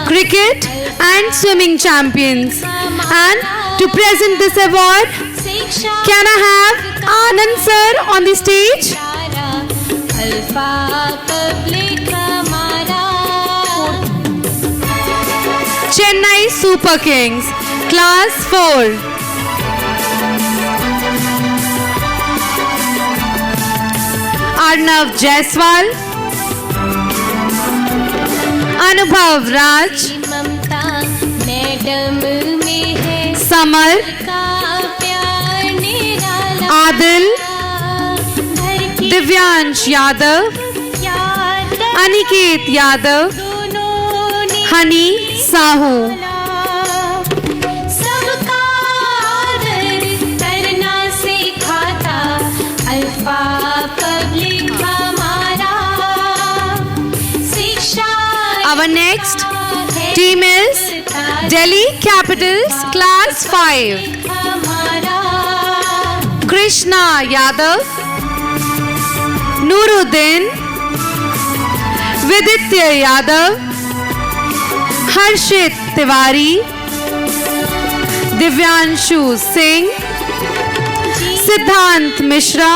cricket and swimming champions. And to present this award, शिक्षा can I have Anand sir on the stage? Tara, alpha public हमारा। Chennai Super Kings, Class 4. Arnav Jaiswal, अनुभव राज, ममता madam में है summer, का प्यार निराला। आदिल, घर की दिव्यांश यादव, याद अनिकेत यादव, दोनों ने हनी साहू। सबका आदर करना सिखाता अल्फा पब्लिक हमारा। शिक्षा Our next team is Delhi Capitals Class 5. हमारा Krishna Yadav, Nuruddin, Viditya Yadav, Harshit Tiwari, Divyanshu Singh, Siddhant Mishra,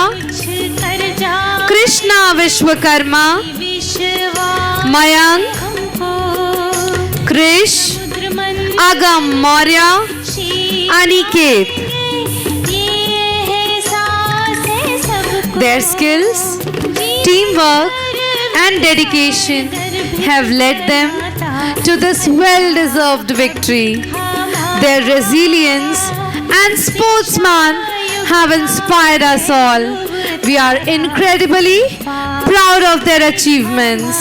कर जा Krishna Vishwakarma, विश्वास Mayank, हमको Krish, रुद्रमन Agam Maurya, Aniket. Their skills, teamwork, and dedication have led them to this well-deserved victory. Their resilience and sportsman have inspired us all. We are incredibly proud of their achievements.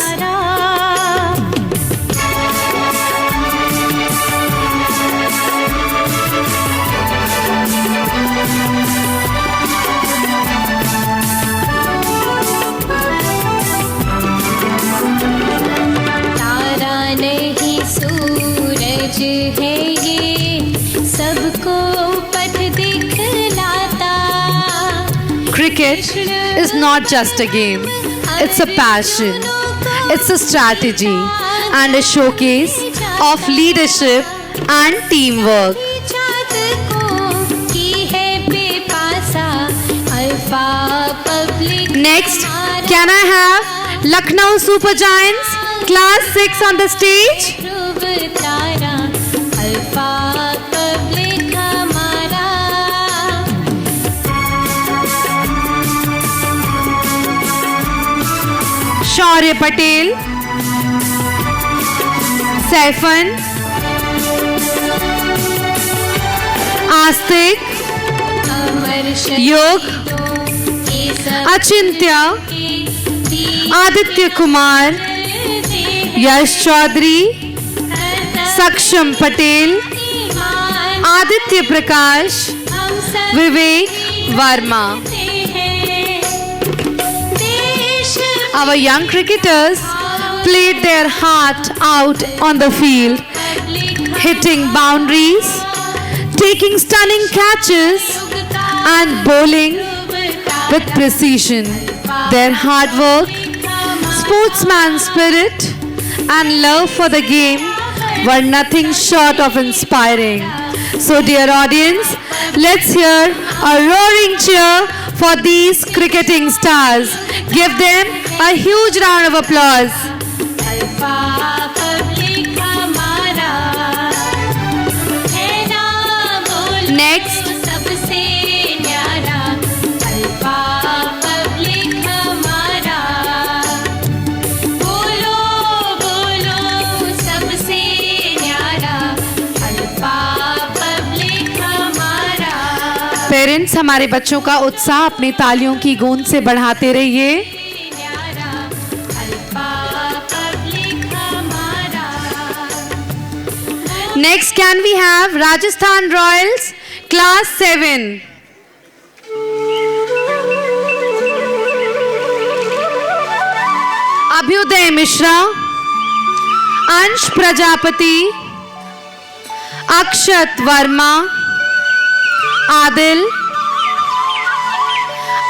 तारा नहीं सूरज है ये सबको पथ दिखलाता। Cricket is not just a game, it's a passion, it's a strategy, and a showcase of leadership and teamwork. चाँद को की है बेपासा Alpha Public. Next, can I have Lucknow Super Giants Class 6 on the stage? ध्रुव तारा alpha public हमारा। Shaurya Patel, Saifan, Astik, अमर Yog, ये सब Achintya, दी Aditya Kumar, Yash Chaudhary, Saksham Patel, ईमान Aditya Prakash, हम सब Vivek Verma. हैं। देश Our young cricketers played their heart out on the field, hitting boundaries, taking stunning catches, and bowling with precision. Their hard work, sportsman spirit, and love for the game were nothing short of inspiring. So, dear audience, let's hear a roaring cheer for these cricketing stars. Give them a huge round of applause. Alpha public हमारा है ना बोलो Next, सबसे न्यारा Alpha public हमारा। बोलो बोलो सबसे न्यारा अल्फा पब्लिक हमारा। पेरेंट्स हमारे बच्चों का उत्साह अपनी तालियों की गूंज से बढ़ाते रहिए. न्यारा अल्फा पब्लिक हमारा। Next, can we have Rajasthan Royals Class 7? Abhyuday Mishra, Ansh Prajapati, अक्षत वर्मा, आदिल,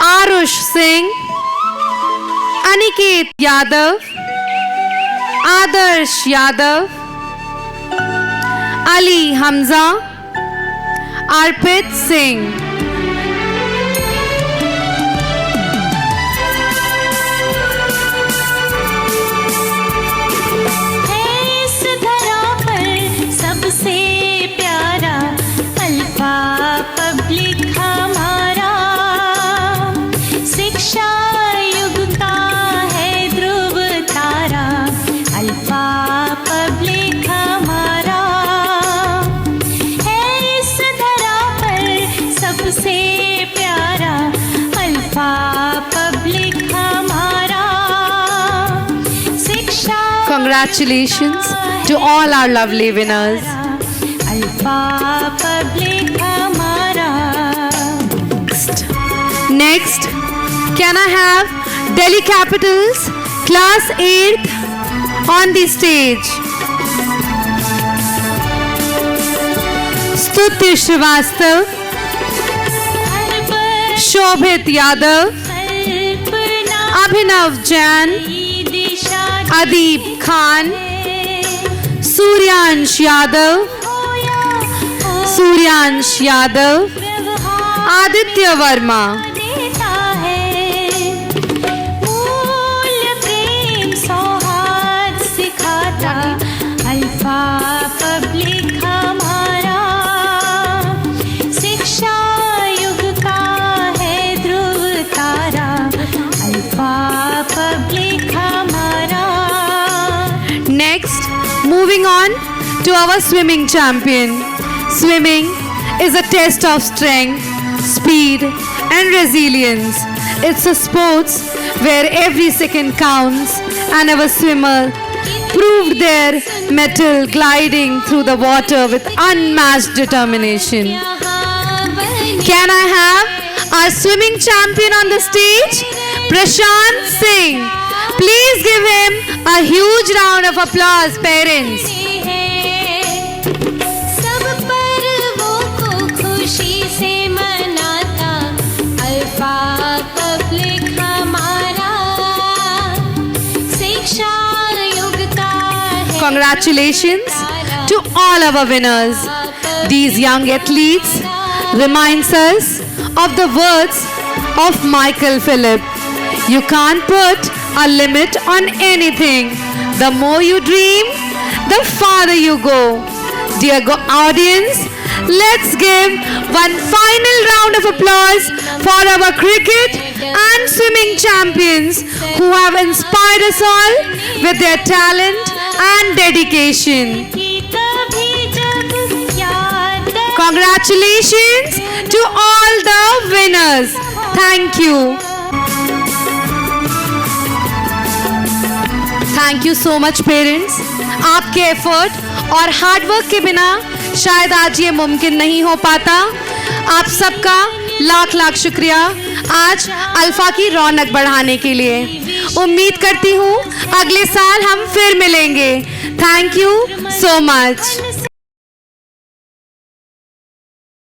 आरुष सिंह, अनिकेत यादव, आदर्श यादव, अली हमजा, अर्पित सिंह. है इस धरा पर सबसे प्यारा अल्फा पब्लिक हमारा। शिक्षा युग का है ध्रुव तारा Alpha Congratulations to all our lovely winners. Alpha public हमारा. Next, can I have Delhi Capitals Class 8th on the stage? स्तुति श्रीवास्तव, शोभित यादव, अभिनव जैन, अदीब खान, सूर्यांश यादव, आदित्य वर्मा. देता है मूल प्रेम सौहार्द सिखाता. अल्फा पब्लिक हमारा शिक्षा युग का है ध्रुव तारा. अल्फा पब्लिक हमारा. Next, moving on to our swimming champion. Swimming is a test of strength, speed, and resilience. It's a sports where every second counts, and our swimmer proved their mettle gliding through the water with unmatched determination. Can I have our swimming champion on the stage? Prashant Singh. Please give him a huge round of applause, parents. सब पर्वों को खुशी से मनाता. Alpha public हमारा शिक्षा युग का है. Congratulations to all our winners. These young athletes reminds us of the words of Michael Phillip. You can't put a limit on anything. The more you dream, the farther you go. Dear audience, let's give one final round of applause for our cricket and swimming champions who have inspired us all with their talent and dedication. कि कभी जब याद Congratulations to all the winners. Thank you. Thank you so much parents. आपके effort और hard work के बिना शायद आज ये मुमकिन नहीं हो पाता. आप सबका लाख लाख शुक्रिया आज अल्फा की रौनक बढ़ाने के लिए. उम्मीद करती हूँ अगले साल हम फिर मिलेंगे. Thank you so much.